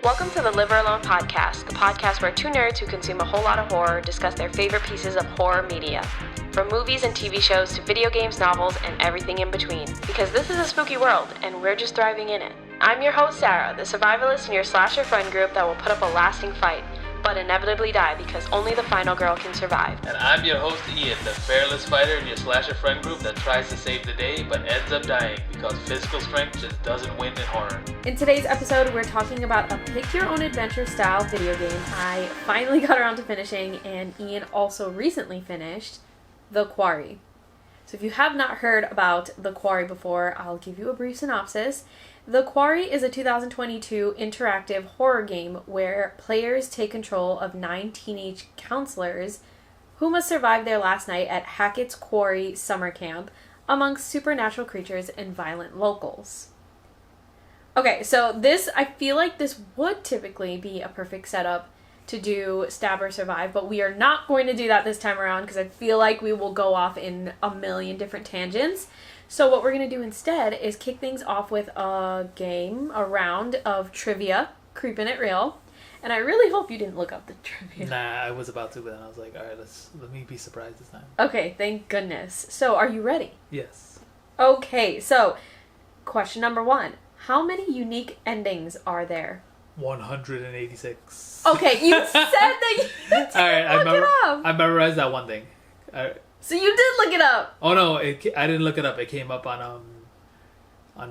Welcome to the Live or Alone podcast, the podcast where two nerds who consume a whole lot of horror discuss their favorite pieces of horror media. From movies and TV shows to video games, novels, and everything in between. Because this is a spooky world, and we're just thriving in it. I'm your host, Sarah, the survivalist in your slasher friend group that will put up a lasting fight, but inevitably die because only the final girl can survive. And I'm your host, Ian, the fearless fighter in your slasher friend group that tries to save the day, but ends up dying because physical strength just doesn't win in horror. In today's episode, we're talking about a pick-your-own-adventure style video game I finally got around to finishing, and Ian also recently finished, The Quarry. So if you have not heard about The Quarry before, I'll give you a brief synopsis. The Quarry is a 2022 interactive horror game where players take control of 9 teenage counselors who must survive their last night at Hackett's Quarry summer camp amongst supernatural creatures and violent locals. Okay, so I feel like this would typically be a perfect setup to do Stab or Survive, but we are not going to do that this time around because I feel like we will go off in a million different tangents. So what we're going to do instead is kick things off with a round of trivia, Creepin' It Real. And I really hope you didn't look up the trivia. Nah, I was about to, but then I was like, alright, let me be surprised this time. Okay, thank goodness. So are you ready? Yes. Okay, so question number 1. How many unique endings are there? 186. Okay, you said that you didn't look it up. I memorized that one thing. So you did look it up. Oh no, I didn't look it up. It came up on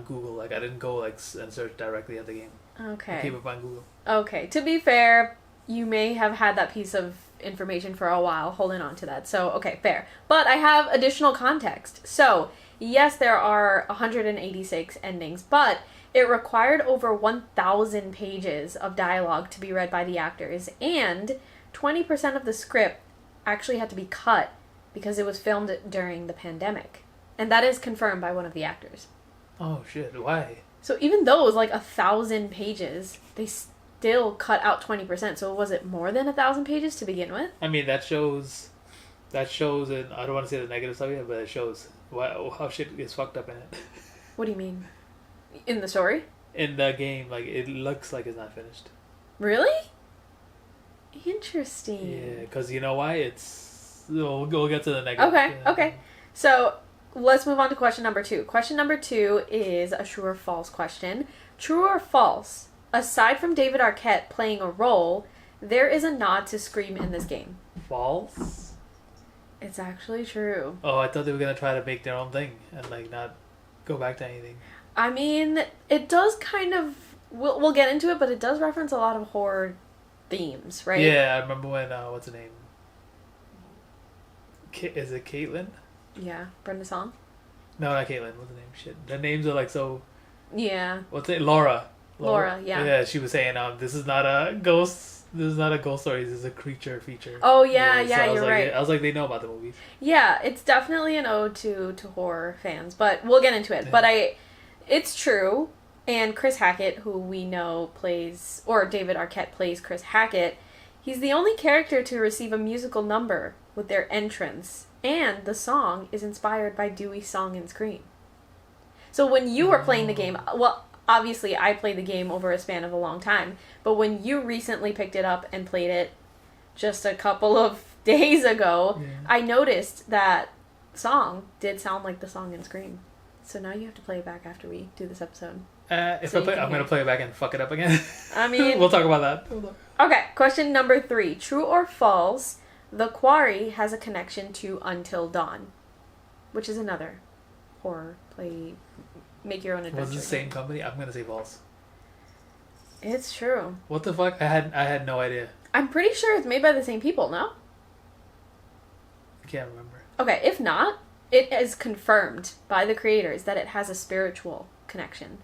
Google. Like I didn't go and search directly at the game. Okay. It came up on Google. Okay. To be fair, you may have had that piece of information for a while, holding on to that. So okay, fair. But I have additional context. So yes, there are 186 endings, but it required over 1,000 pages of dialogue to be read by the actors, and 20% of the script actually had to be cut because it was filmed during the pandemic. And that is confirmed by one of the actors. Oh shit, why? So even though it was like 1,000 pages, they still cut out 20%. So was it more than 1,000 pages to begin with? I mean, that shows, and I don't want to say the negative stuff yet, but it shows how shit is fucked up in it. What do you mean? In the story? In the game, like, it looks like it's not finished. Really? Interesting. Yeah, because you know why? We'll get to the negative. Okay. So let's move on to question number 2. Question number 2 is a true or false question. True or false? Aside from David Arquette playing a role, there is a nod to Scream in this game. False? It's actually true. Oh, I thought they were going to try to make their own thing and like not go back to anything. I mean, it does kind of... We'll get into it, but it does reference a lot of horror themes, right? Yeah, I remember when, what's her name? Is it Caitlin? Yeah, Brenda Song? No, not Caitlin. What's her name? Shit. The names are like so... Yeah. What's it? Laura, yeah. Yeah, she was saying, this is not a ghost... This is not a ghost story. This is a creature feature. Oh, yeah, so you're right. I was like, they know about the movies. Yeah, it's definitely an ode to horror fans, but we'll get into it. Yeah. But it's true, and Chris Hackett, who we know plays, or David Arquette plays Chris Hackett, he's the only character to receive a musical number with their entrance, and the song is inspired by Dewey's song in Scream. So when you were playing the game, well, obviously I played the game over a span of a long time, but when you recently picked it up and played it just a couple of days ago, I noticed that song did sound like the song in Scream. So now you have to play it back after we do this episode. I'm going to play it back and fuck it up again. I mean... We'll talk about that. Okay, question number 3. True or false, The Quarry has a connection to Until Dawn, which is another horror play, make your own adventure. Was it the same company? I'm going to say false. It's true. What the fuck? I had no idea. I'm pretty sure it's made by the same people, no? I can't remember. Okay, if not, it is confirmed by the creators that it has a spiritual connection.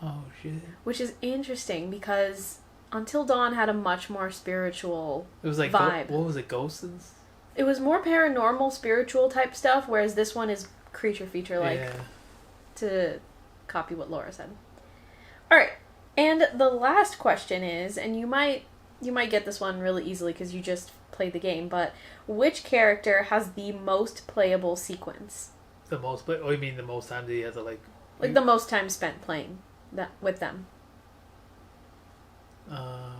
Oh, shit. Which is interesting because Until Dawn had a much more spiritual It was like vibe. What was it, ghosts? It was more paranormal, spiritual type stuff, whereas this one is creature feature like. Yeah. To copy what Laura said. All right, and the last question is, and you might get this one really easily because you just played the game, but which character has the most playable sequence? The most play? Oh, you mean the most time that he has to like the most time spent playing that with them?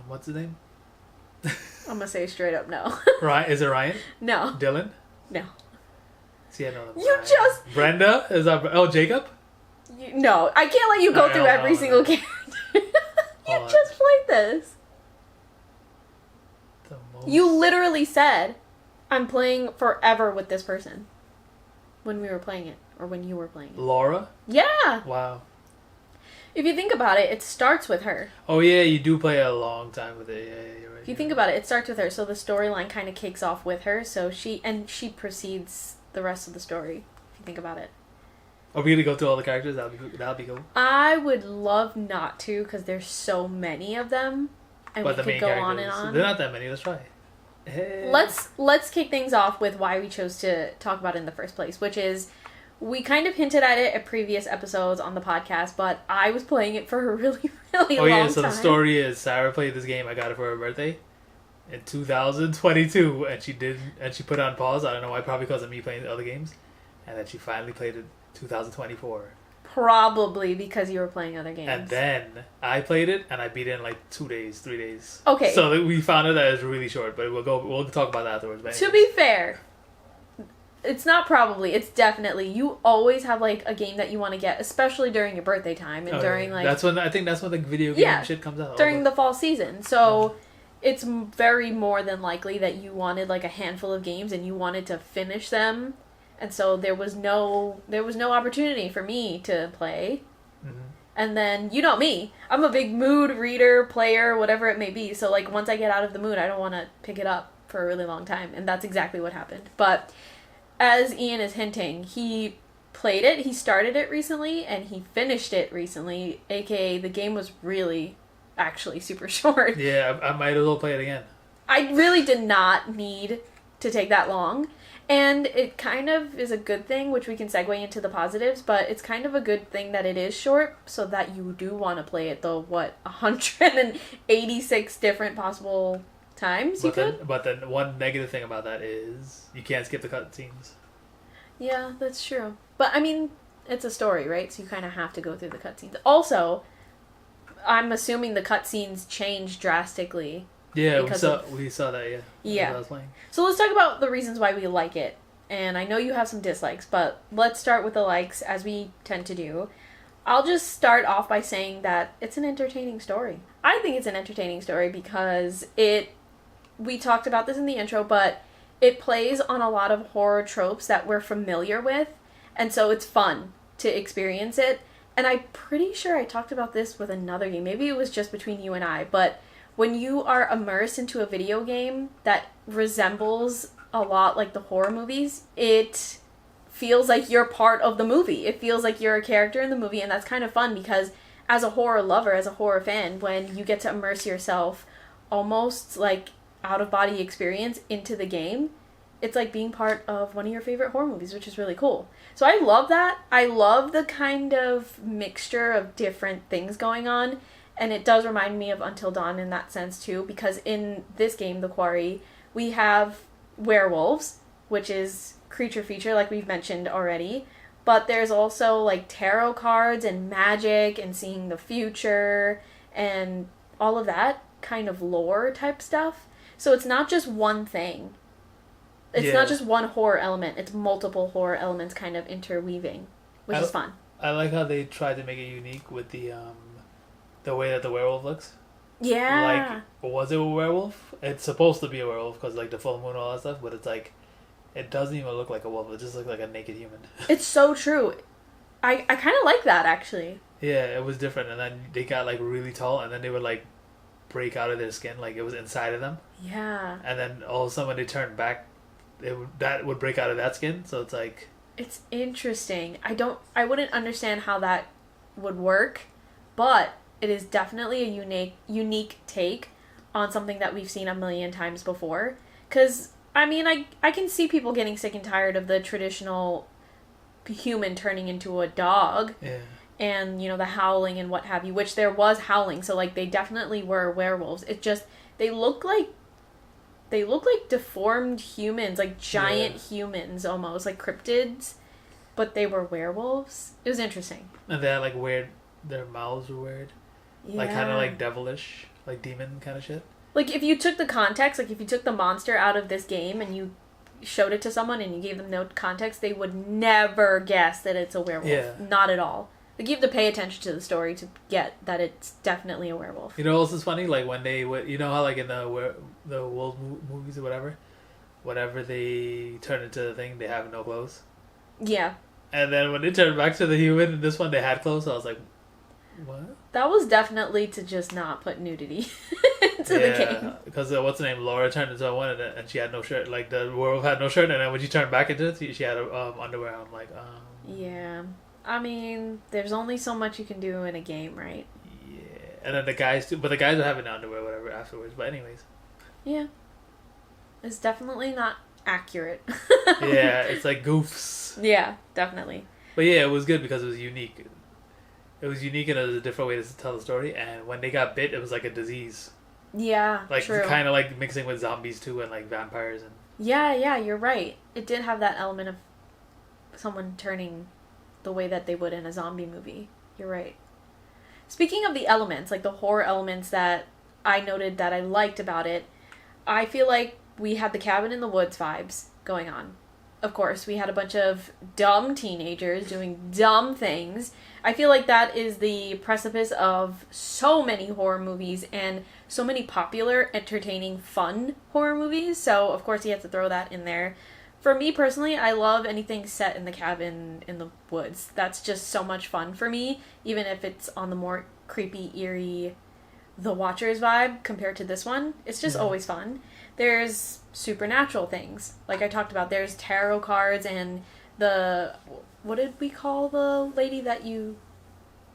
What's his name? I'm gonna say straight up no. Ryan? Is it Ryan? No. Dylan? No. See, I know that. You just... Brenda? Is that... Oh, Jacob? No, I can't let you go through every single character. You just played this. You literally said, I'm playing forever with this person. When we were playing it. Or when you were playing it. Laura? Yeah. Wow. If you think about it, it starts with her. Oh, yeah, you do play a long time with it. Yeah, you're right. If you think about it, it starts with her. So the storyline kind of kicks off with her. So she precedes the rest of the story. If you think about it. Are we going to go through all the characters? That'll be cool. I would love not to, because there's so many of them. And but we could go on and on. They're not that many. Let's try. Hey. Let's kick things off with why we chose to talk about it in the first place, which is we kind of hinted at it at previous episodes on the podcast, but I was playing it for a really, really long time. So the story is Sarah played this game. I got it for her birthday in 2022, and she put it on pause. I don't know why, probably because of me playing the other games, and then she finally played it 2024. Probably because you were playing other games. And then I played it, and I beat it in like 2 days, 3 days. Okay. So we found out that it was really short, but we'll talk about that afterwards. But to be fair, it's not probably, it's definitely, you always have like a game that you want to get, especially during your birthday time and during like... that's when the video game shit comes out. During the fall season. So it's very more than likely that you wanted like a handful of games and you wanted to finish them. And so there was no opportunity for me to play. Mm-hmm. And then, you know me, I'm a big mood reader, player, whatever it may be. So like once I get out of the mood, I don't want to pick it up for a really long time. And that's exactly what happened. But as Ian is hinting, he played it, he started it recently, and he finished it recently. AKA the game was really actually super short. Yeah, I might as well play it again. I really did not need to take that long. And it kind of is a good thing, which we can segue into the positives, but it's kind of a good thing that it is short, so that you do want to play it the, 186 different possible times you could? But then one negative thing about that is you can't skip the cutscenes. Yeah, that's true. But, I mean, it's a story, right? So you kind of have to go through the cutscenes. Also, I'm assuming the cutscenes change drastically. Yeah, we saw that, yeah. Yeah. I was playing. So let's talk about the reasons why we like it. And I know you have some dislikes, but let's start with the likes, as we tend to do. I'll just start off by saying that it's an entertaining story. I think it's an entertaining story because we talked about this in the intro, but it plays on a lot of horror tropes that we're familiar with. And so it's fun to experience it. And I'm pretty sure I talked about this with another game. Maybe it was just between you and I, but when you are immersed into a video game that resembles a lot like the horror movies, it feels like you're part of the movie. It feels like you're a character in the movie, and that's kind of fun because as a horror lover, as a horror fan, when you get to immerse yourself almost like out-of-body experience into the game, it's like being part of one of your favorite horror movies, which is really cool. So I love that. I love the kind of mixture of different things going on. And it does remind me of Until Dawn in that sense, too, because in this game, The Quarry, we have werewolves, which is creature feature, like we've mentioned already. But there's also, like, tarot cards and magic and seeing the future and all of that kind of lore type stuff. So it's not just one thing. It's not just one horror element. It's multiple horror elements kind of interweaving, which is fun. I like how they tried to make it unique with the way that the werewolf looks. Yeah. Like, was it a werewolf? It's supposed to be a werewolf because, like, the full moon and all that stuff, but it's like, it doesn't even look like a wolf. It just looks like a naked human. It's so true. I kind of like that, actually. Yeah, it was different. And then they got, like, really tall, and then they would, like, break out of their skin. Like, it was inside of them. Yeah. And then all of a sudden when they turned back, that would break out of that skin. So it's like... It's interesting. I wouldn't understand how that would work, but it is definitely a unique take on something that we've seen a million times before. Because, I mean, I can see people getting sick and tired of the traditional human turning into a dog. Yeah. And, the howling and what have you, which there was howling. So, like, they definitely were werewolves. It just, they look like deformed humans, like giant humans almost, like cryptids. But they were werewolves. It was interesting. And they had, like, weird, their mouths were weird. Like kind of like devilish, like demon kind of shit. Like if you took the context, like if you took the monster out of this game and you showed it to someone and you gave them no context, they would never guess that it's a werewolf. Yeah. Not at all. Like you have to pay attention to the story to get that it's definitely a werewolf. You know what else is funny? Like when they would, you know how like in the world movies or whatever, whenever they turn into the thing, they have no clothes. Yeah. And then when they turned back to the human, in this one they had clothes. So I was like, what? That was definitely to just not put nudity into the game. Because what's her name? Laura turned into a one and she had no shirt. Like the werewolf had no shirt, and then when she turned back into it, she had underwear on. Like, Yeah. I mean, there's only so much you can do in a game, right? Yeah. And then the guys too, but the guys are having underwear, whatever, afterwards. But anyways. Yeah. It's definitely not accurate. Yeah, it's like goofs. Yeah, definitely. But yeah, it was good because it was unique. It was unique and it was a different way to tell the story. And when they got bit, it was like a disease. Yeah, like true. Kind of like mixing with zombies too, and like vampires and. Yeah, you're right. It did have that element of someone turning the way that they would in a zombie movie. You're right. Speaking of the elements, like the horror elements that I noted that I liked about it, I feel like we had the cabin in the woods vibes going on. Of course, we had a bunch of dumb teenagers doing dumb things. I feel like that is the precipice of so many horror movies and so many popular, entertaining, fun horror movies. So, of course, you have to throw that in there. For me personally, I love anything set in the cabin in the woods. That's just so much fun for me, even if it's on the more creepy, eerie, The Watchers vibe compared to this one. It's just always fun. There's supernatural things, like I talked about. There's tarot cards and what did we call the lady that you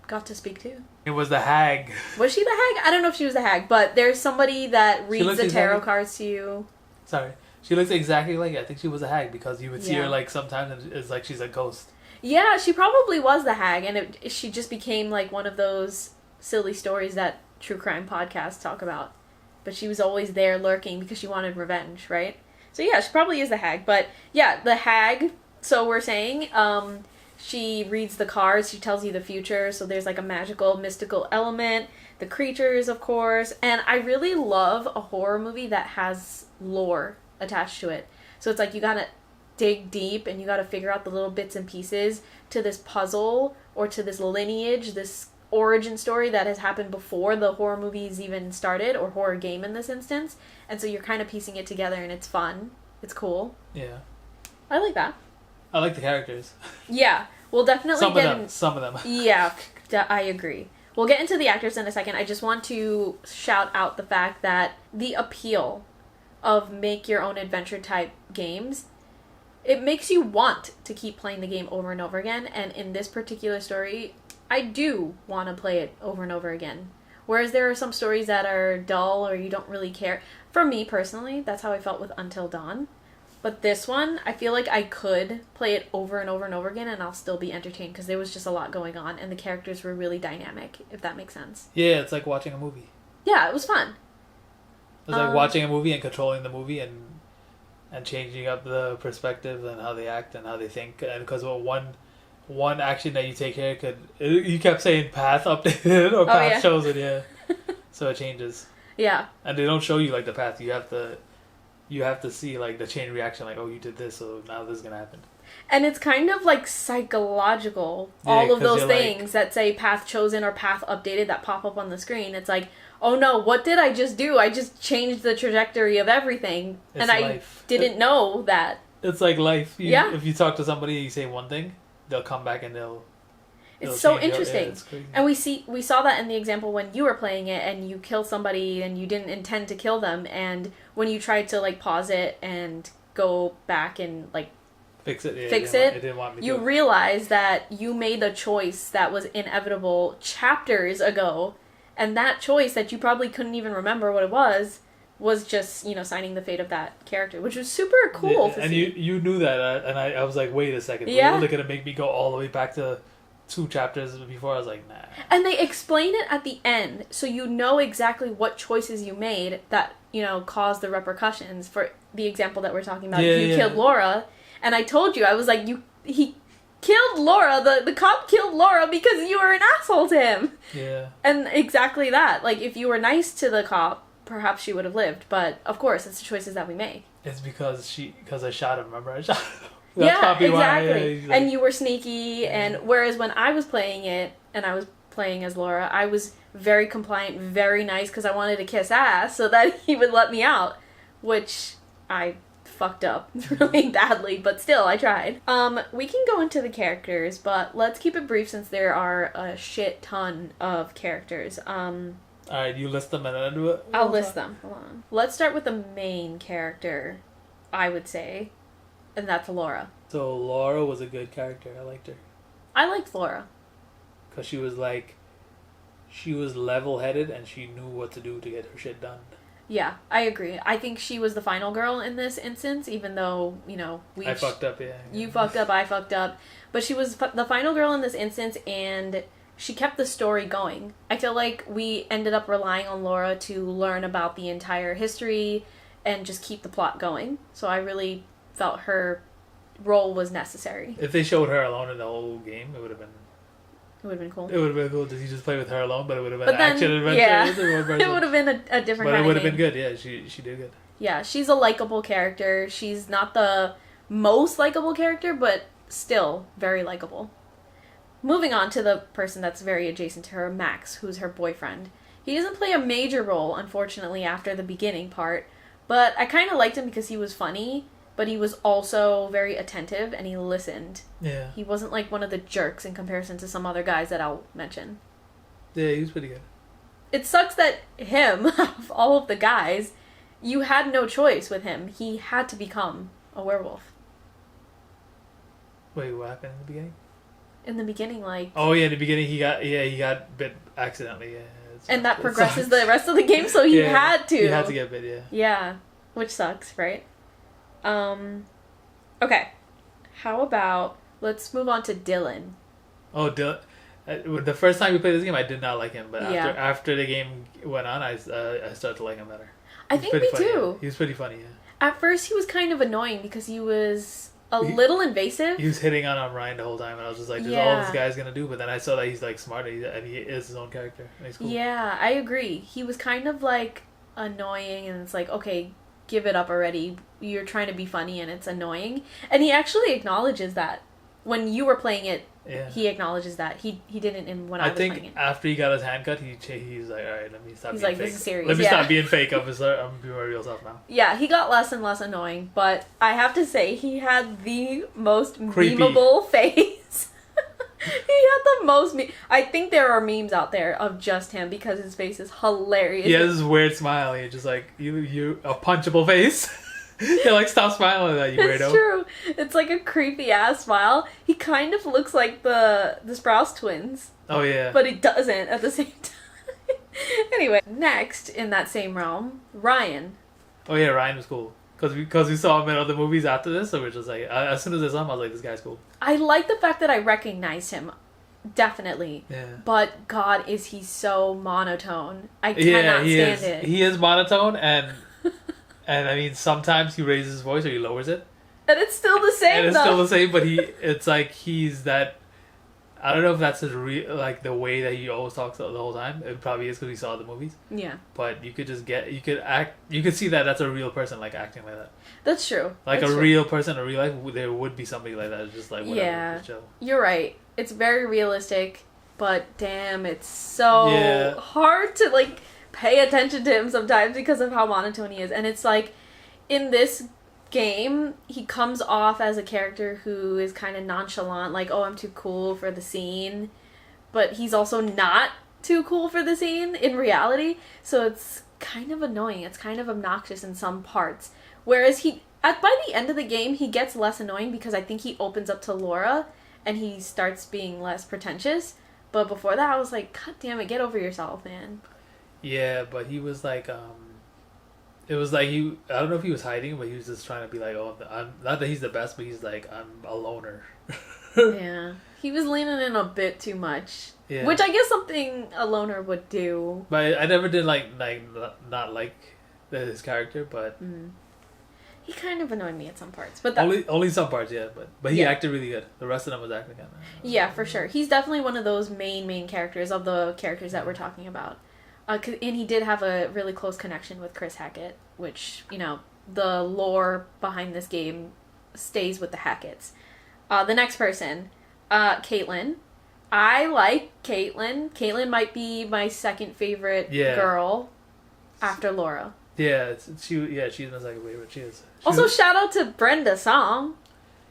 got to speak to? It was the hag. Was she the hag? I don't know if she was the hag, but there's somebody that reads the tarot cards to you. Sorry. She looks exactly like it. I think she was a hag because you would see her like sometimes and it's like she's a ghost. Yeah, she probably was the hag, and she just became like one of those silly stories that true crime podcasts talk about. But she was always there lurking because she wanted revenge, right? So yeah, she probably is the hag. But yeah, the hag, so we're saying, she reads the cards, she tells you the future, so there's like a magical, mystical element. The creatures, of course. And I really love a horror movie that has lore attached to it. So it's like you gotta dig deep and you gotta figure out the little bits and pieces to this puzzle or to this lineage, this origin story that has happened before the horror movies even started, or horror game in this instance. And so you're kind of piecing it together and it's fun. It's cool. Yeah. I like that. I like the characters. Yeah. We'll definitely Some of them. Yeah, I agree. We'll get into the actors in a second. I just want to shout out the fact that the appeal of make your own adventure type games, it makes you want to keep playing the game over and over again. And in this particular story, I do want to play it over and over again. Whereas there are some stories that are dull or you don't really care. For me personally, that's how I felt with Until Dawn. But this one, I feel like I could play it over and over and over again and I'll still be entertained because there was just a lot going on and the characters were really dynamic, if that makes sense. Yeah, it's like watching a movie. Yeah, it was fun. It's like watching a movie and controlling the movie and changing up the perspective and how they act and how they think. And because one action that you take here you kept saying path updated or path chosen, yeah. So it changes. Yeah. And they don't show you like the path. You have to see like the chain reaction, like, oh, you did this, so now this is gonna happen. And it's kind of like psychological. All of those things that say path chosen or path updated that pop up on the screen. It's like, oh no, what did I just do? I just changed the trajectory of everything. And life. I didn't know that. It's like life. If you talk to somebody and you say one thing, they'll come back and they'll it's so interesting. It's crazy. And we saw that in the example when you were playing it and you killed somebody and you didn't intend to kill them, and when you tried to like pause it and go back and like fix it, it didn't want me to. You realize that you made a choice that was inevitable chapters ago, and that choice that you probably couldn't even remember what it was just, signing the fate of that character, which was super cool to see. And you knew that, and I was like, wait a second, you're really going to make me go all the way back to 2 chapters before? I was like, nah. And they explain it at the end, so you know exactly what choices you made that, caused the repercussions. For the example that we're talking about, you killed Laura, and I told you, I was like, he killed Laura. The cop killed Laura because you were an asshole to him. Yeah. And exactly that. Like, if you were nice to the cop, perhaps she would have lived. But, of course, it's the choices that we make. It's because I shot him, remember? I shot him. Yeah, exactly. Yeah, like, and you were sneaky, and whereas when I was playing it, and I was playing as Laura, I was very compliant, very nice, because I wanted to kiss ass so that he would let me out, which I fucked up really badly, but still, I tried. We can go into the characters, but let's keep it brief since there are a shit ton of characters. Alright, you list them and then do it? I'll list them. Hold on. Let's start with the main character, I would say, and that's Laura. So Laura was a good character. I liked her. I liked Laura. Because she was level-headed and she knew what to do to get her shit done. Yeah, I agree. I think she was the final girl in this instance, even though, I fucked up, yeah. You fucked up, I fucked up. But she was the final girl in this instance, and she kept the story going. I feel like we ended up relying on Laura to learn about the entire history and just keep the plot going. So I really felt her role was necessary. If they showed her alone in the whole game, it would have been... It would have been cool. It would have been cool. Did he just play with her alone? But it would have been But an then, action adventure. yeah, it would have been a different but kind of game. But it would have been good, yeah. She did good. Yeah, she's a likable character. She's not the most likable character, but still very likable. Moving on to the person that's very adjacent to her, Max, who's her boyfriend. He doesn't play a major role, unfortunately, after the beginning part, but I kind of liked him because he was funny, but he was also very attentive, and he listened. Yeah. He wasn't like one of the jerks in comparison to some other guys that I'll mention. Yeah, he was pretty good. It sucks that him, of all of the guys, you had no choice with him. He had to become a werewolf. Wait, what happened in the beginning? In the beginning, like... Oh, yeah, in the beginning he got bit accidentally, yeah. And that progresses the rest of the game, so he had to. He had to get bit, yeah. Yeah, which sucks, right? Okay. How about... Let's move on to Dylan. Oh, Dylan... the first time we played this game, I did not like him, but Yeah. after the game went on, I started to like him better. I think me too. He was pretty funny, yeah. At first, he was kind of annoying because he was a little invasive. He was hitting on Ryan the whole time, and I was just like, "This is all this guy's gonna do." But then I saw that he's like smart, and he is his own character. And he's cool. Yeah, I agree. He was kind of like annoying, and it's like, okay, give it up already. You're trying to be funny, and it's annoying. And he actually acknowledges that when you were playing it. Yeah. He acknowledges that. He didn't when I was playing it. I think after he got his hand cut, he's like, all right, let me stop being fake. This is serious. Let me stop being fake. I'm being my real self now. Yeah, he got less and less annoying, but I have to say, he had the most Creepy. memeable face. He had the most I think there are memes out there of just him because his face is hilarious. He has this weird smile. He's just like, you a punchable face. You're like, stop smiling at that, you weirdo. It's true. It's like a creepy ass smile. He kind of looks like the Sprouse twins. Oh, yeah. But he doesn't at the same time. Anyway, next in that same realm, Ryan. Oh, yeah, Ryan was cool. Because we saw him in other movies after this, so we're just like, as soon as I saw him, I was like, this guy's cool. I like the fact that I recognized him. Definitely. Yeah. But, God, is he so monotone. I cannot stand it. He is monotone, and I mean, sometimes he raises his voice or he lowers it. And it's still the same, And it's still the same, but it's like he's that... I don't know if that's his the way that he always talks the whole time. It probably is because we saw the movies. Yeah. But you could just you could see that that's a real person, like, acting like that. That's true. Like, that's a true. real person in real life, there would be somebody like that. Just like, whatever, yeah. just chill. You're right. It's very realistic, but damn, it's so hard to, like, pay attention to him sometimes because of how monotone he is. And it's like, in this game, he comes off as a character who is kind of nonchalant, like, oh, I'm too cool for the scene, but he's also not too cool for the scene in reality, so it's kind of annoying. It's kind of obnoxious in some parts, whereas by the end of the game, he gets less annoying because I think he opens up to Laura and he starts being less pretentious, but before that I was like, god damn it, get over yourself, man. Yeah, but he was like, it was like I don't know if he was hiding, but he was just trying to be like, oh, I'm not that he's the best, but he's like, I'm a loner. Yeah. He was leaning in a bit too much. Yeah. Which I guess something a loner would do. But I never did not like his character, but... He kind of annoyed me at some parts, but only some parts, yeah. But he acted really good. The rest of them was acting kind of. Yeah, for sure. He's definitely one of those main characters of the characters that we're talking about. And he did have a really close connection with Chris Hackett, which, you know, the lore behind this game stays with the Hacketts. The next person, Caitlin. I like Caitlin. Caitlin might be my second favorite girl after Laura. Yeah, she's my second favorite. She is. Also, shout out to Brenda Song.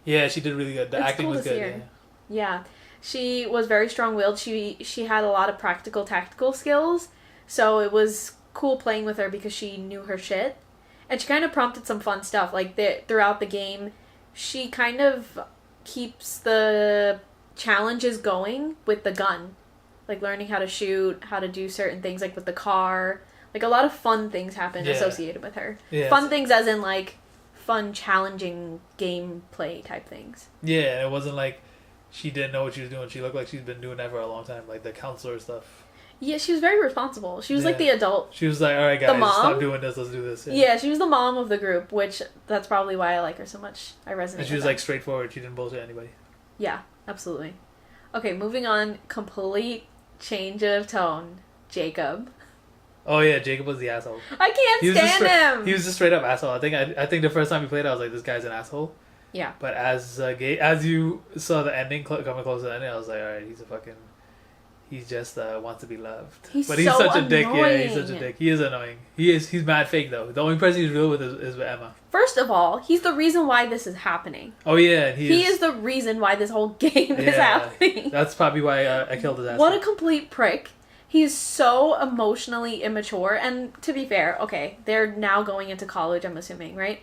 Yeah, she did really good. The acting was good. Yeah, she was very strong-willed. She had a lot of practical, tactical skills, so it was cool playing with her because she knew her shit, and she kind of prompted some fun stuff. Like throughout the game, she kind of keeps the challenges going with the gun, like learning how to shoot, how to do certain things, like with the car. Like, a lot of fun things happen associated with her. Yeah, fun things as in, like, fun, challenging gameplay type things. Yeah, it wasn't like she didn't know what she was doing. She looked like she's been doing that for a long time, like the counselor stuff. Yeah, she was very responsible. She was, like, the adult. She was like, all right, guys, stop doing this. Let's do this. Yeah, she was the mom of the group, which that's probably why I like her so much. I resonate And she was, like, straightforward. She didn't bullshit anybody. Yeah, absolutely. Okay, moving on. Complete change of tone. Jacob. Oh yeah, Jacob was the asshole. I can't stand him. He was just straight up asshole. I think the first time we played, I was like, this guy's an asshole. Yeah. But as you saw the ending coming close to the ending, I was like, all right, he just wants to be loved. He's such a dick. Yeah, he's such a dick. He is annoying. He's mad fake though. The only person he's real with is with Emma. First of all, he's the reason why this is happening. Oh yeah, he is the reason why this whole game is happening. That's probably why I killed his ass. What a complete prick. He's so emotionally immature, and to be fair, okay, they're now going into college, I'm assuming, right?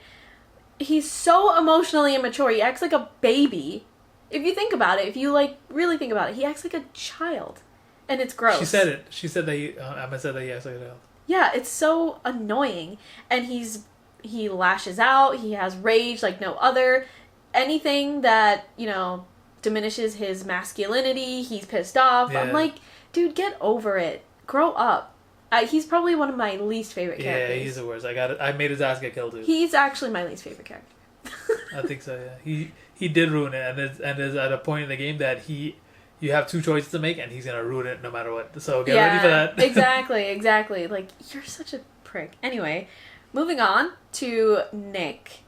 He's so emotionally immature, he acts like a baby. If you think about it, if you, like, really think about it, he acts like a child. And it's gross. She said it. She said that Emma said that he acts like a child. Yeah, it's so annoying. And he lashes out, he has rage like no other. Anything that, you know, diminishes his masculinity, he's pissed off. Yeah. I'm like, dude, get over it. Grow up. He's probably one of my least favorite characters. Yeah, he's the worst. I made his ass get killed too. He's actually my least favorite character. I think so. Yeah, he did ruin it, and is at a point in the game that you have two choices to make, and he's gonna ruin it no matter what. So get ready for that. exactly. Like, you're such a prick. Anyway, moving on to Nick.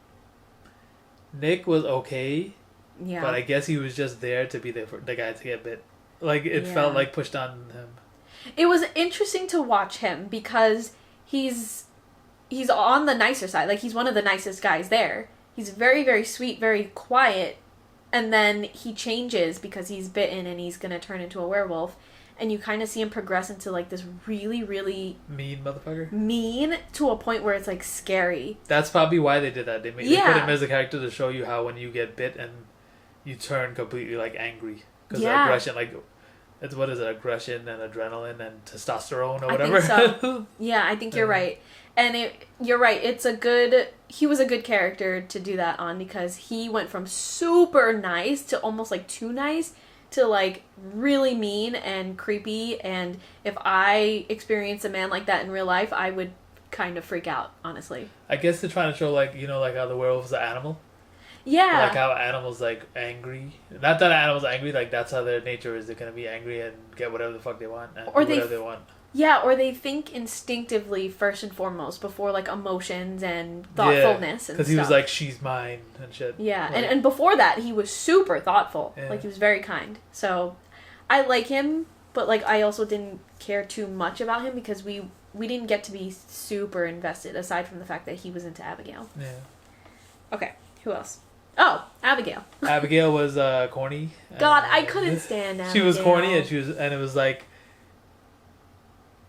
Nick was okay. Yeah. But I guess he was just there to be the guy to get bit. Like, it felt like pushed on him. It was interesting to watch him because he's on the nicer side. Like, he's one of the nicest guys there. He's very, very sweet, very quiet. And then he changes because he's bitten and he's going to turn into a werewolf. And you kind of see him progress into, like, this really, really... mean motherfucker? Mean to a point where it's, like, scary. That's probably why they did that. They put him as a character to show you how when you get bit and you turn completely, like, angry. Because aggression, like... What is it? Aggression and adrenaline and testosterone or whatever. I think so. Yeah, I think you're right. And you're right. He was a good character to do that on because he went from super nice to almost like too nice to like really mean and creepy. And if I experienced a man like that in real life, I would kind of freak out, honestly. I guess they're trying to show like, you know, like how the werewolf's an animal. Yeah. Like how animals, like, angry. Not that animals are angry, like, that's how their nature is. They're going to be angry and get whatever the fuck they want and do whatever they want. Yeah, or they think instinctively first and foremost before, like, emotions and thoughtfulness and stuff. Because he was like, she's mine and shit. Yeah, like, and before that, he was super thoughtful. Yeah. Like, he was very kind. So, I like him, but, like, I also didn't care too much about him because we didn't get to be super invested, aside from the fact that he was into Abigail. Yeah. Okay, who else? Oh, Abigail. Abigail was corny. God, I couldn't stand Abigail. She was corny, and it was like.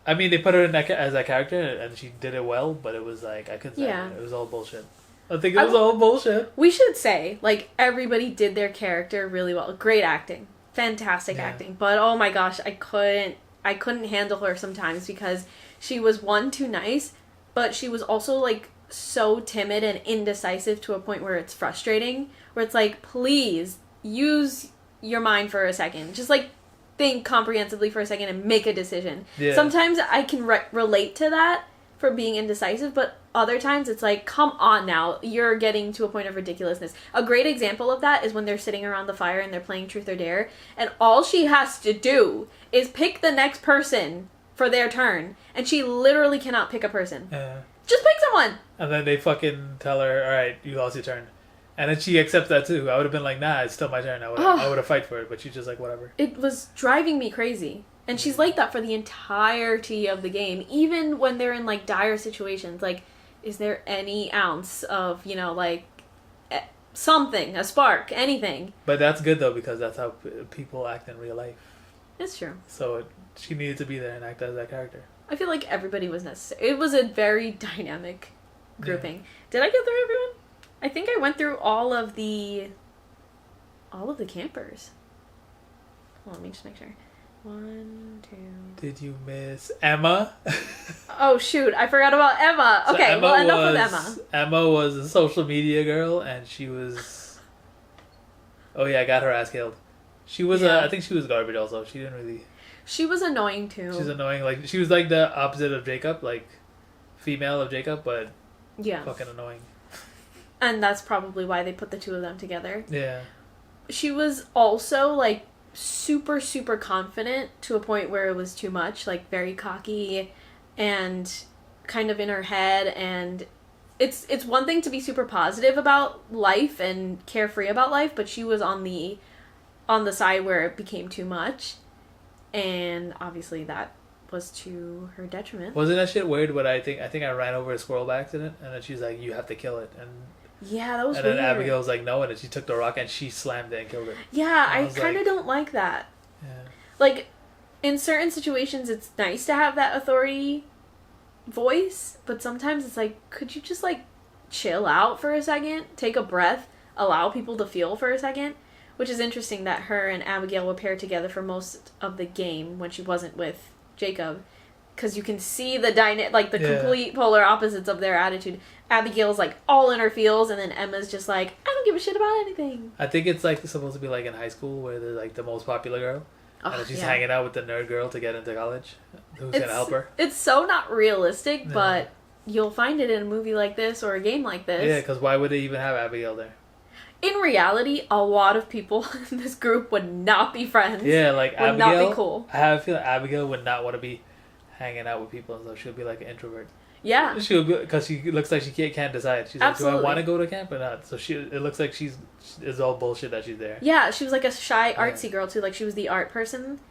I mean, they put her in that as that character, and she did it well. But it was like I couldn't stand it. It was all bullshit. I think it was all bullshit. We should say like everybody did their character really well. Great acting, fantastic acting. But oh my gosh, I couldn't handle her sometimes because she was too nice, but she was also like. So timid and indecisive to a point where it's frustrating, where it's like, please use your mind for a second, just like think comprehensively for a second and make a decision. Sometimes I can relate to that for being indecisive, but other times it's like, come on now, you're getting to a point of ridiculousness. A great example of that is when they're sitting around the fire and they're playing Truth or Dare, and all she has to do is pick the next person for their turn, and she literally cannot pick a person. Just pick someone! And then they fucking tell her, alright, you lost your turn. And then she accepts that too. I would have been like, nah, it's still my turn. I would have fight for it, but she's just like, whatever. It was driving me crazy. And she's like that for the entirety of the game. Even when they're in, like, dire situations. Like, is there any ounce of, you know, like, something, a spark, anything? But that's good, though, because that's how people act in real life. It's true. So she needed to be there and act as that character. I feel like everybody was necessary. It was a very dynamic grouping. Yeah. Did I get through everyone? I think I went through all of the campers. Hold on, let me just make sure. 1, 2. Did you miss Emma? Oh shoot, I forgot about Emma. So okay, we'll end up with Emma. Emma was a social media girl, and she was... Oh yeah, I got her ass killed. She was I think she was garbage also. She didn't really... She was annoying too. She's annoying. Like, she was like the opposite of Jacob, like female of Jacob, but fucking annoying. And that's probably why they put the two of them together. Yeah. She was also, like, super, super confident to a point where it was too much. Like, very cocky and kind of in her head. And it's one thing to be super positive about life and carefree about life, but she was on the side where it became too much. And obviously that was to her detriment. Wasn't that shit weird? What I think I ran over a squirrel by accident, and then she's like, "You have to kill it." And yeah, that was weird. And then Abigail was like, "No," and then she took the rock and she slammed it and killed it. Yeah, I kind of don't like that. Yeah. Like, in certain situations, it's nice to have that authority voice, but sometimes it's like, could you just, like, chill out for a second, take a breath, allow people to feel for a second? Which is interesting that her and Abigail were paired together for most of the game when she wasn't with Jacob, because you can see the complete polar opposites of their attitude. Abigail's like all in her feels, and then Emma's just like, I don't give a shit about anything. I think it's like supposed to be like in high school where they're like the most popular girl, and then she's hanging out with the nerd girl to get into college. Who's gonna help her? It's so not realistic, but you'll find it in a movie like this or a game like this. Yeah, because why would they even have Abigail there? In reality, a lot of people in this group would not be friends. Yeah, like Abigail. Would not be cool. I have a feeling Abigail would not want to be hanging out with people and stuff. She'll be like an introvert. Yeah. She'll be, because she looks like she can't decide. She's like, do I want to go to camp or not? So it looks like it's all bullshit that she's there. Yeah, she was like a shy, artsy girl too. Like, she was the art person,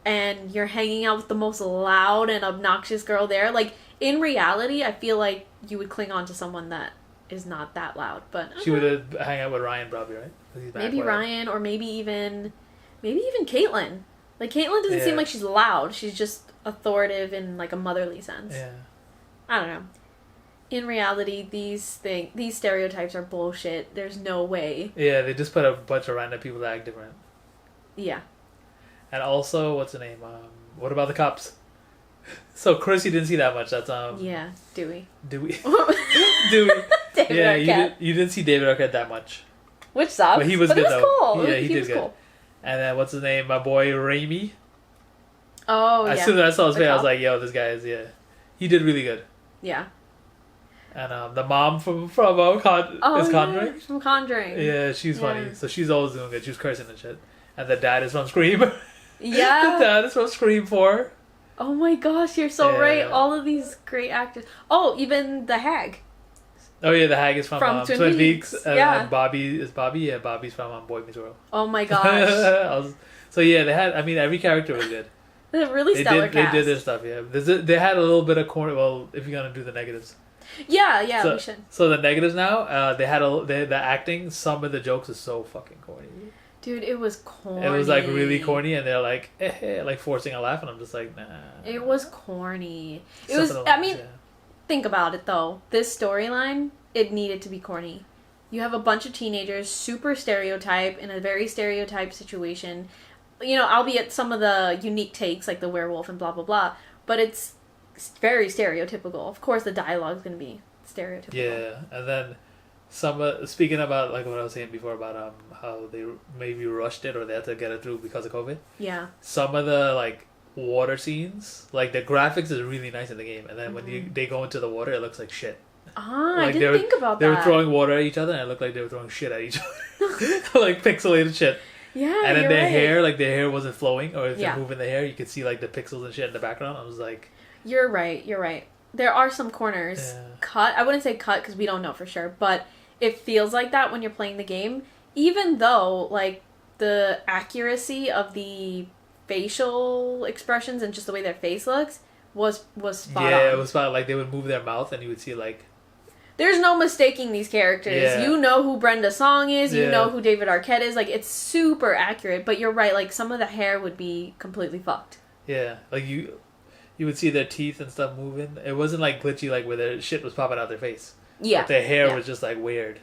and you're hanging out with the most loud and obnoxious girl there. Like, in reality, I feel like you would cling on to someone that is not that loud, but she would have hang out with Ryan probably, right? Maybe Ryan, or maybe even Caitlin. Like, Caitlin doesn't seem like she's loud. She's just authoritative in like a motherly sense. Yeah. I don't know. In reality, these stereotypes are bullshit. There's no way. Yeah, they just put a bunch of random people that act different. Yeah. And also, what's the name? What about the cops? So Chris, you didn't see that much. That's Yeah, Dewey. Dewey. David Arquette. You didn't see David Arquette that much. Which sucks. But he was good though. Cool. Yeah, he did good. Cool. And then what's his name? My boy Raimi. Oh yeah. As soon as I saw his face, I was like, "Yo, this guy is he did really good." Yeah. And the mom from is Conjuring. From Conjuring. Yeah, she's funny. So she's always doing it. She was cursing and shit. And the dad is from Scream. Yeah. The dad is from Scream 4. Oh my gosh, you're so right. All of these great actors. Oh, even the hag. Oh yeah, the hag is from Twin Peaks. Yeah. And Bobby is Bobby. Yeah, Bobby's from Boy Meets World. Oh my gosh. So yeah, they had. I mean, every character was good. They're really stellar cast. They did their stuff. Yeah, they had a little bit of corny. Well, if you're gonna do the negatives. Yeah, we should. So the negatives now, the acting. Some of the jokes is so fucking corny. Dude, it was corny. It was like really corny, and they're like, like forcing a laugh, and I'm just like, nah. It was corny. It was. I mean, think about it though. This storyline, it needed to be corny. You have a bunch of teenagers, super stereotype, in a very stereotyped situation. You know, albeit some of the unique takes, like the werewolf and blah blah blah, but it's very stereotypical. Of course, the dialogue's gonna be stereotypical. Yeah, and then speaking about like what I was saying before about how they maybe rushed it or they had to get it through because of COVID. Yeah. Some of the like water scenes. Like the graphics is really nice in the game, and then when they go into the water, it looks like shit. Ah, Like I didn't think about they that. were throwing water at each other, and it looked like they were throwing shit at each other, like pixelated shit. Yeah, And then you're right. their hair wasn't flowing, or if Yeah. they're moving the hair, you could see like the pixels and shit in the background. I was like, You're right. You're right. There are some corners cut. I wouldn't say cut because we don't know for sure, but it feels like that when you're playing the game. Even though like the accuracy of the facial expressions and just the way their face looks was spot on. yeah, it was spot. Like they would move their mouth, and you would see like. There's no mistaking these characters. Yeah. You know who Brenda Song is. You Yeah. know who David Arquette is. Like, it's super accurate. But you're right. Like, some of the hair would be completely fucked. Yeah, like you would see their teeth and stuff moving. It wasn't like glitchy, like where their shit was popping out their face. Yeah. But their hair yeah. was just like weird.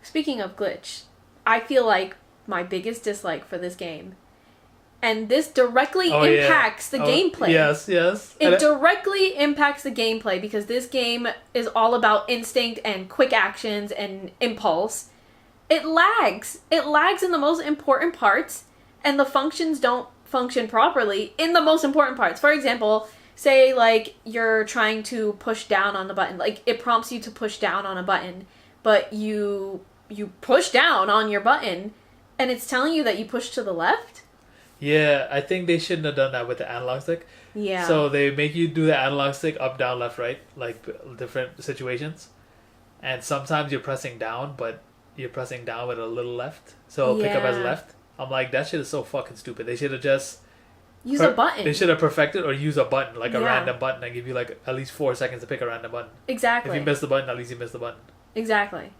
Speaking of glitch, I feel like my biggest dislike for this game, and this directly impacts the gameplay. Yes. It directly impacts the gameplay because this game is all about instinct and quick actions and impulse. It lags. It lags in the most important parts, and the functions don't function properly in the most important parts. For example, say like you're trying to push down on the button. Like it prompts you to push down on a button, but you push down on your button, and it's telling you that you push to the left. Yeah, I think they shouldn't have done that with the analog stick. Yeah. So they make you do the analog stick up, down, left, right, like different situations. And sometimes you're pressing down, but you're pressing down with a little left. So it'll pick up as left. I'm like, that shit is so fucking stupid. They should have just... Use a button. They should have perfected or use a button, like a Yeah. random button, and give you like at least 4 seconds to pick a random button. Exactly. If you miss the button, at least you miss the button. Exactly.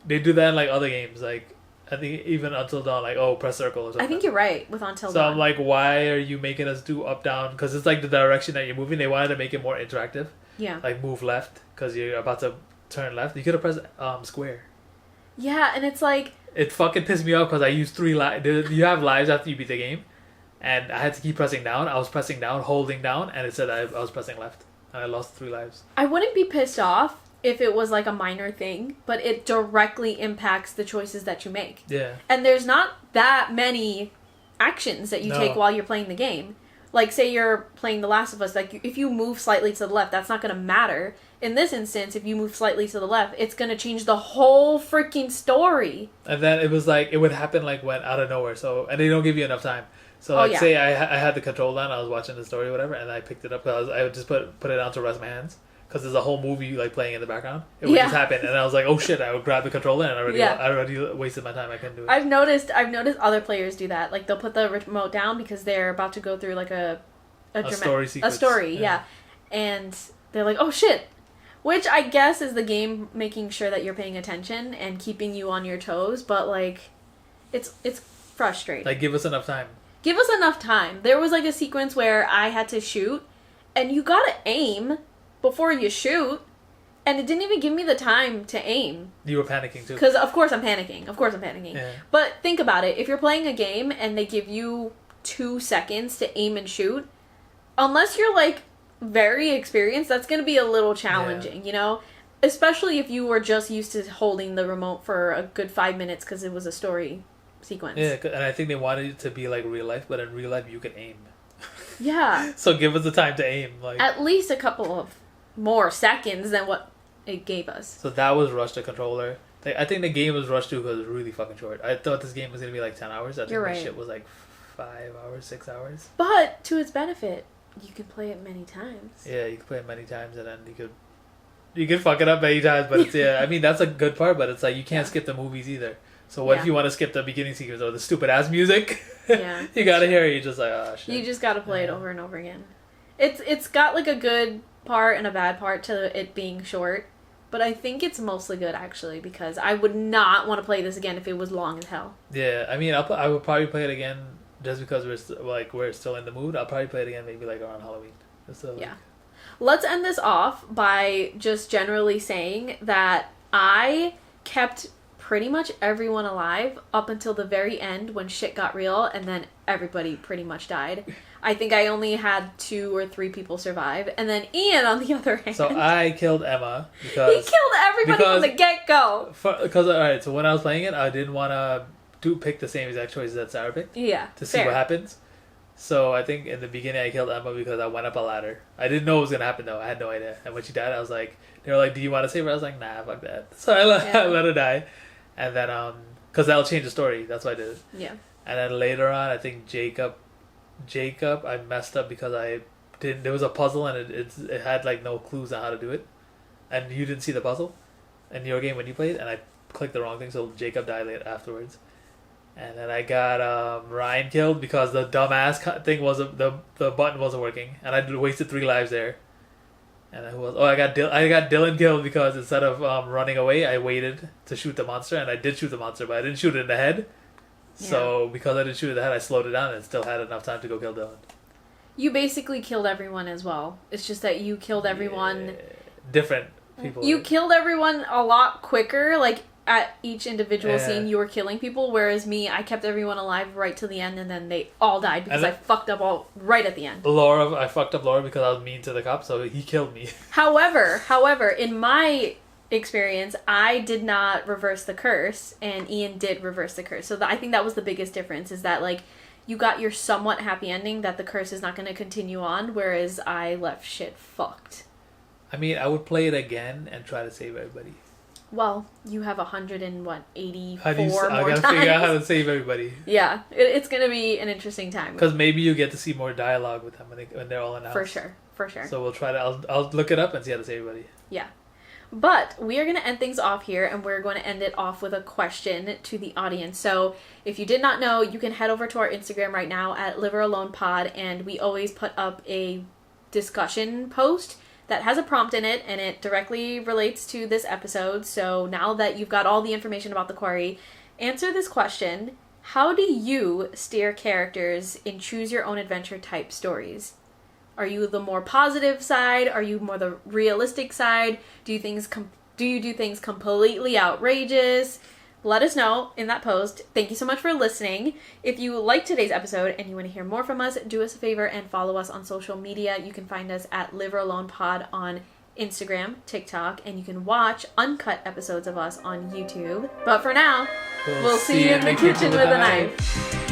They do that in like other games, like I think even Until Dawn, like press circle or something. I think you're right with Until So Dawn. I'm like, why are you making us do up down? Because it's like the direction that you're moving. They wanted to make it more interactive. Yeah. Like move left because you're about to turn left. You could have pressed square. Yeah, and it's like... It fucking pissed me off because I used 3 lives. You have lives after you beat the game, and I had to keep pressing down. I was pressing down, holding down, and it said I was pressing left, and I lost 3 lives. I wouldn't be pissed off if it was like a minor thing, but it directly impacts the choices that you make. Yeah. And there's not that many actions that you take while you're playing the game. Like, say you're playing The Last of Us, like, if you move slightly to the left, that's not going to matter. In this instance, if you move slightly to the left, it's going to change the whole freaking story. And then it was like, it would happen like when out of nowhere, so, and they don't give you enough time. So like, say I had the control on, I was watching the story or whatever, and I picked it up, I would just put it down to rest my hands. Because there's a whole movie like playing in the background. It would just happen, and I was like, "Oh shit!" I would grab the controller, and I already wasted my time. I couldn't do it. I've noticed other players do that. Like they'll put the remote down because they're about to go through like a story sequence. A story, yeah, and they're like, "Oh shit," which I guess is the game making sure that you're paying attention and keeping you on your toes. But like, it's frustrating. Like, give us enough time. Give us enough time. There was like a sequence where I had to shoot, and you gotta aim before you shoot, and it didn't even give me the time to aim. You were panicking too. Because of course I'm panicking. Yeah. But think about it. If you're playing a game and they give you 2 seconds to aim and shoot, unless you're like very experienced, that's going to be a little challenging, you know? Especially if you were just used to holding the remote for a good 5 minutes because it was a story sequence. Yeah, and I think they wanted it to be like real life, but in real life you can aim. Yeah. So give us the time to aim. Like At least a couple of more seconds than what it gave us. So that was rushed, the controller. I think the game was rushed too because it was really fucking short. I thought this game was going to be like 10 hours. I think You're this right. shit was like 5 hours, 6 hours. But to its benefit, you can play it many times. Yeah, you could play it many times, and then you could fuck it up many times. But it's I mean that's a good part. But it's like you can't skip the movies either. So what if you want to skip the beginning sequence or the stupid ass music? Yeah, you gotta hear it. You're just like, oh shit. You just gotta play it over and over again. It's got like a good part and a bad part to it being short, but I think it's mostly good actually because I would not want to play this again if it was long as hell. Yeah, I mean, I would probably play it again just because we're still in the mood. I'll probably play it again maybe like around Halloween. Yeah. Let's end this off by just generally saying that I kept pretty much everyone alive up until the very end when shit got real, and then everybody pretty much died. I think I only had 2 or 3 people survive, and then Ian, on the other hand, So I killed Emma because he killed everybody from the get-go. Because alright, so when I was playing it, I didn't want to pick the same exact choices that Sarah picked. Yeah, To see fair. what happens. So I think in the beginning I killed Emma because I went up a ladder. I didn't know it was gonna happen though. I had no idea. And when she died, I was like, they were like, "Do you want to save her?" I was like, "Nah, fuck that." So I let her die, and then because that'll change the story. That's why I did it. Yeah. And then later on, I think Jacob, I messed up because I didn't. There was a puzzle and it had like no clues on how to do it, and you didn't see the puzzle in your game when you played, and I clicked the wrong thing, so Jacob died late afterwards. And then I got Ryan killed because the dumbass thing wasn't the button wasn't working, and I wasted 3 lives there. And then who else? Oh, I got Dylan killed because instead of running away, I waited to shoot the monster, and I did shoot the monster, but I didn't shoot it in the head. Yeah. So because I didn't shoot it in the head, I slowed it down and still had enough time to go kill Dylan. You basically killed everyone as well. It's just that you killed everyone. Yeah. Different people. You killed everyone a lot quicker, like. At each individual scene, you were killing people, whereas me, I kept everyone alive right to the end, and then they all died because I fucked up all right at the end. I fucked up Laura because I was mean to the cop, so he killed me. However, in my experience, I did not reverse the curse, and Ian did reverse the curse. So I think that was the biggest difference, is that, like, you got your somewhat happy ending that the curse is not going to continue on, whereas I left shit fucked. I mean, I would play it again and try to save everybody. Well, you have 184 more I gotta times. figure out how to save everybody. Yeah, it's gonna be an interesting time. Because maybe you get to see more dialogue with them when they're all announced. For sure. So we'll try to. I'll look it up and see how to save everybody. Yeah, but we are gonna end things off here, and we're going to end it off with a question to the audience. So if you did not know, you can head over to our Instagram right now at Live or Alone Pod, and we always put up a discussion post that has a prompt in it, and it directly relates to this episode. So now that you've got all the information about the Quarry, answer this question. How do you steer characters in choose your own adventure type stories? Are you the more positive side? Are you more the realistic side? Do you do things completely outrageous? Let us know in that post. Thank you so much for listening. If you liked today's episode and you want to hear more from us, do us a favor and follow us on social media. You can find us at Live or Alone Pod on Instagram, TikTok, and you can watch uncut episodes of us on YouTube. But for now, we'll see you in the kitchen with a knife.